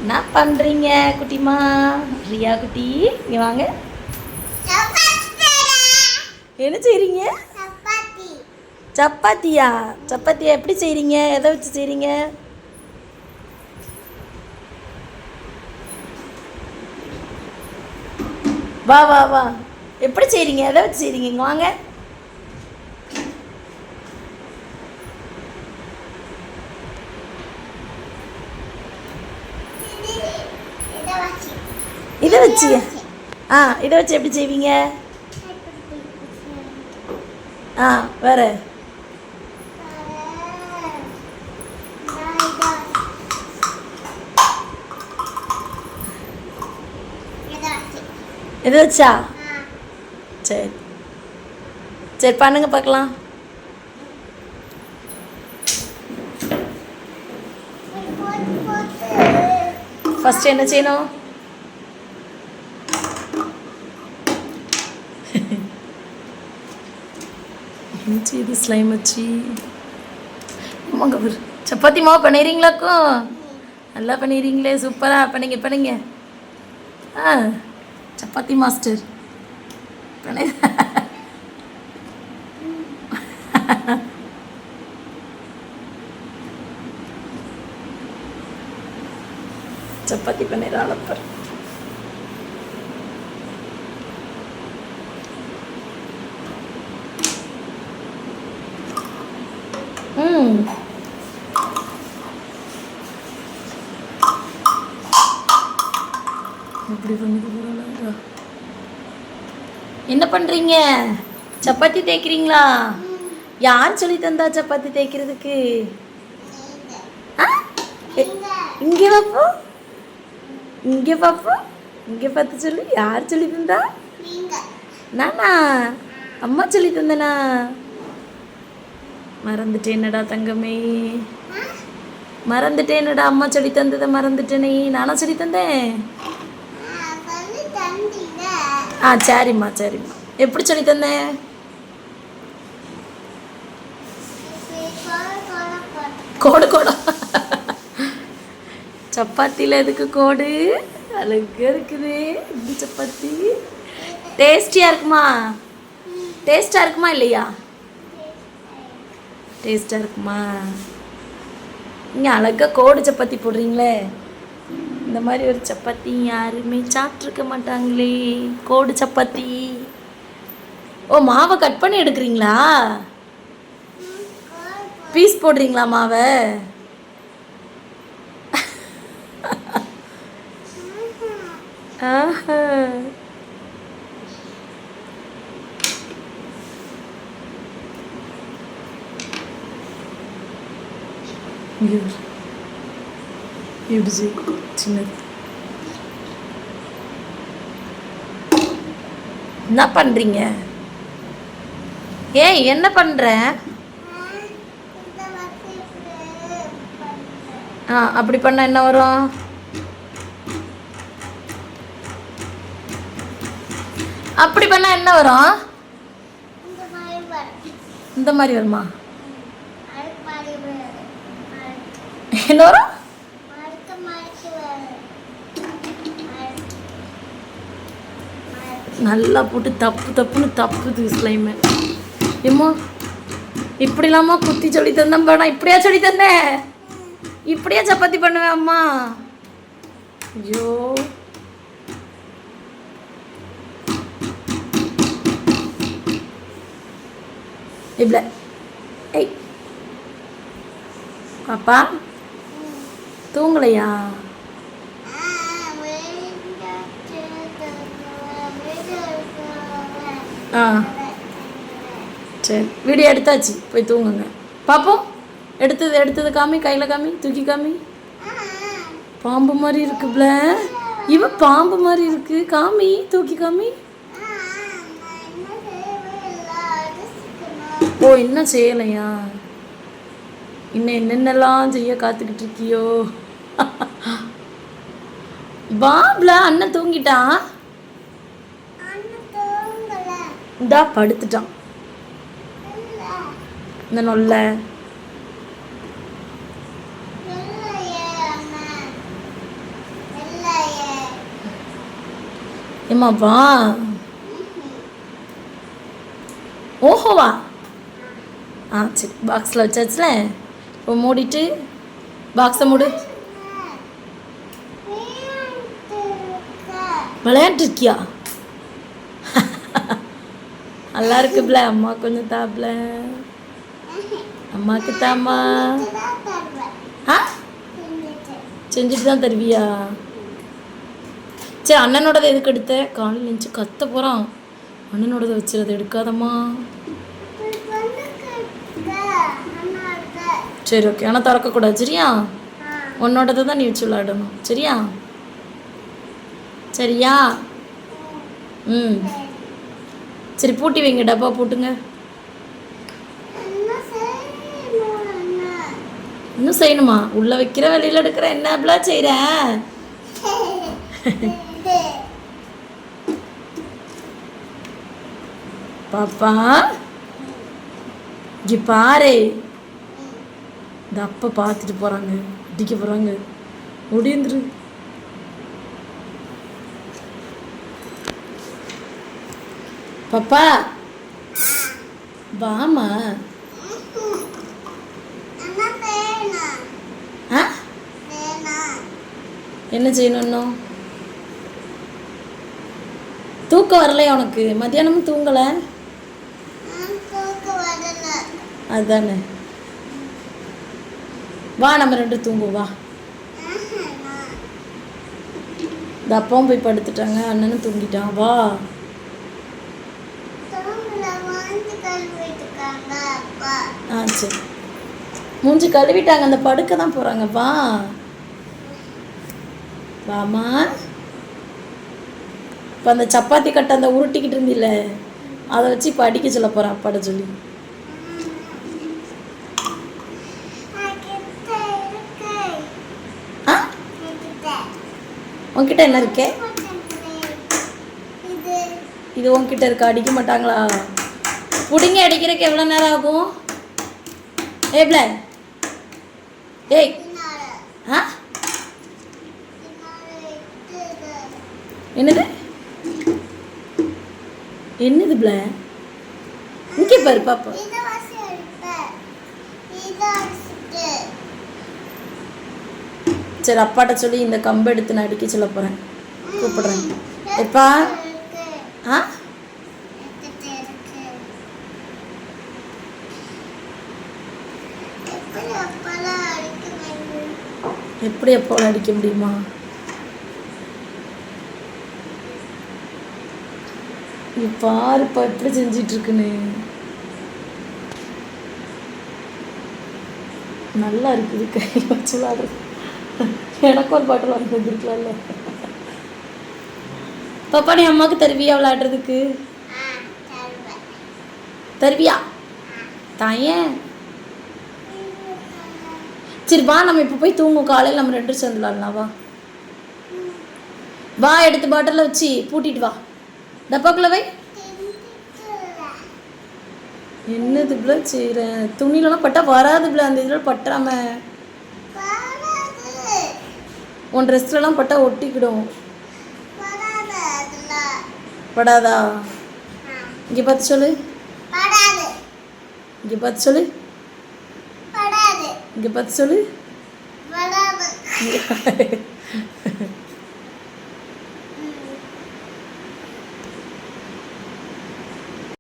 என்ன பண்ணுறீங்க குட்டிமா? ரியா குட்டி இங்கே வாங்க. என்ன செய்கிறீங்க? சப்பாத்தியா? சப்பாத்தியா எப்படி செய்கிறீங்க? எதை வச்சு செய்கிறீங்க? வா வா வா, எப்படி செய்கிறீங்க? எதை வச்சு செய்கிறீங்க? இங்கே வாங்க. இதை வச்சு இதை வச்சு எப்படி செய்வீங்க? வேற இதை வச்சா? சரி சரி, பண்ணுங்க பார்க்கலாம். ஃபஸ்ட்டு என்ன செய்யணும்? இது ஸ்லைம் வச்சு ஆமாங்க. ஒரு சப்பாத்தி மாவு பண்ணிடுறீங்களாக்கும்? நல்லா பண்ணிடுறீங்களே, சூப்பராக பண்ணுங்க. சப்பாத்தி மாஸ்டர் பண்ணி சப்பாத்தி பண்ணிடுற அளப்பர். எப்படி பண்ணிட்டு போகிறாங்க? என்ன பண்ணுறீங்க? சப்பாத்தி தேய்க்கிறீங்களா? யார் சொல்லி தந்தா சப்பாத்தி தேய்க்கிறதுக்கு? இங்கே பார்ப்போம், இங்கே பார்ப்போம், இங்கே பார்த்து சொல்லி. யார் சொல்லி தந்தா? நானா? அம்மா சொல்லி தந்தனா? மறந்துட்டேனடா தங்கமே, மறந்துட்டேனடா. அம்மா சொல்லி தந்ததை மறந்துட்டேனே. நானா சொல்லி தந்தேன்? சரிம்மா. எப்படி சொல்லி தந்தேன்? கோடு சப்பாத்தியில் எதுக்கு கோடு? அழகு இருக்குது இந்த சப்பாத்தி. டேஸ்டியாக இருக்குமா? டேஸ்டாக இருக்குமா இல்லையா? டேஸ்டாக இருக்குமா? நீங்கள் அழகாக கோடு சப்பாத்தி போடுறீங்களே. இந்த மாதிரி ஒரு சப்பாத்தி யாருமே சாப்பிட்ருக்க மாட்டாங்களே, கோடு சப்பாத்தி. மாவை கட் பண்ணி எடுக்கிறீங்களா? பீஸ் போடுறீங்களா மாவை? சின்னது என்ன பண்ணுறீங்க? என்ன பண்ணுற? அப்படி பண்ண என்ன வரும்? அப்படி பண்ண என்ன வரும்? இந்த மாதிரி வருமா? என்ன வரும்? நல்லா போட்டு தப்புன்னு தப்புது ஸ்லைமு. ஏம்மா இப்படி இல்லாமா குத்தி சொல்லி தந்தேன் பாடா. இப்படியா சொல்லி தந்தேன்? இப்படியா சப்பாத்தி பண்ணுவேன் அம்மா? ஐயோ, இப்படி. ஏய் பாப்பா தூங்கலையா? சரி, வீடியோ எடுத்தாச்சு, போய் தூங்குங்க. பார்ப்போம். எடுத்தது காமி, கையில் காமி, தூக்கி காமி. பாம்பு மாதிரி இருக்குல்ல? இவன் பாம்பு மாதிரி இருக்கு. காமி, தூக்கி காமி. இன்னும் செய்யலையா? இன்னும் என்னென்னலாம் செய்ய காத்துக்கிட்டு இருக்கியோ? பாப்ல அண்ணன் தூங்கிட்டான். இந்தா படுத்துட்டான். இந்த நொல்ல ஏம்மா வா. ஓஹோவா. சரி பாக்ஸில் வச்சாச்சுல. இப்போ மூடிட்டு பாக்ஸை மூடு. விளையாட்டுருக்கியா? நல்லா இருக்குப்ல. அம்மா கொஞ்சம் தாப்ல. அம்மாவுக்கு தாம்மா. செஞ்சுட்டு தான் தருவியா? சரி அண்ணனோடதை எதுக்கு எடுத்த? காலையில் நினச்சி கத்த போகிறான். அண்ணனோடதை வச்சுருதை எடுக்காதம்மா. சரி ஓகே. ஆனால் திறக்கக்கூடாது சரியா? உன்னோடதை தான் நீ வச்சு விளையாடணும் சரியா? சரியா? சரி பூட்டி வைங்க. டப்பா போட்டுங்க. இன்னும் செய்யணுமா? உள்ள வைக்கிற வெளியில் எடுக்கிற என்ன அப்படிலாம் செய்கிற? பாப்பா இங்கே பாரு. இந்த அப்பா பார்த்துட்டு போகிறாங்க. அடிக்க போகிறாங்க. முடிந்துரு. பாப்பா வாமா. என்ன செய்யணும்? தூக்கம் வரலையா உனக்கு? மத்தியானமும் தூங்கலை அதுதானே. வா நம்ம ரெண்டு தூங்குவோம் வா. இந்த அப்பாவும் போய் படுத்துட்டாங்க. அண்ணனும் தூங்கிட்டான். வா. சரி மூஞ்சி கழுவிட்டாங்க. அந்த படுக்க தான் போகிறாங்க. வா வாமா. இப்போ அந்த சப்பாத்தி கட்டை அந்த உருட்டிக்கிட்டு இருந்தில்ல அதை வச்சு இப்போ அடிக்க சொல்ல போகிறேன் அப்பாட்ட சொல்லி. உன்கிட்ட என்ன இருக்கே? இது உன்கிட்ட இருக்கா? அடிக்க மாட்டாங்களா? பிடிங்க. அடிக்கிறதுக்கு எவ்வளோ நேரம் ஆகும்? ஏப்ல ஏய் என்னது என்னது பிள? இங்கே பாரு பாப்பா. சரி அப்பாட்ட சொல்லி இந்த கம்பை எடுத்து நான் அடிக்க சொல்ல போகிறேன். கூப்பிடுறேன். எப்பா எப்படி அப்போ அடிக்க முடியுமா? நீ பாருப்பா எப்படி செஞ்சிட்டு இருக்குன்னு. நல்லா இருக்குது. கை வச்சு விளாடுறது. எனக்கு ஒரு பாட்டில் வாங்கி வந்துருக்கலாம்ல. பாப்பா நீ அம்மாவுக்கு தருவியா விளையாடுறதுக்கு? தருவியா? தாயேன். சரி வா நம்ம இப்போ போய் தூங்கும். காலையில் நம்ம ரெண்டு சேர்ந்து விளாடலாம். வா வா. எடுத்து பாட்டிலில் வச்சு பூட்டிட்டு வா. டப்பாக்குள்ள வை. என்னது பிள்ள செய்கிறேன்? துணிலலாம் பட்டா வராது பிள்ள. அந்த இதில் பட்டாம உன் ட்ரெஸ்லலாம் பட்டா ஒட்டிக்கிடும். படாதா? இங்கே பார்த்து சொல்லு. இங்கே பார்த்து சொல்லு. இங்கே பார்த்து சொல்லு.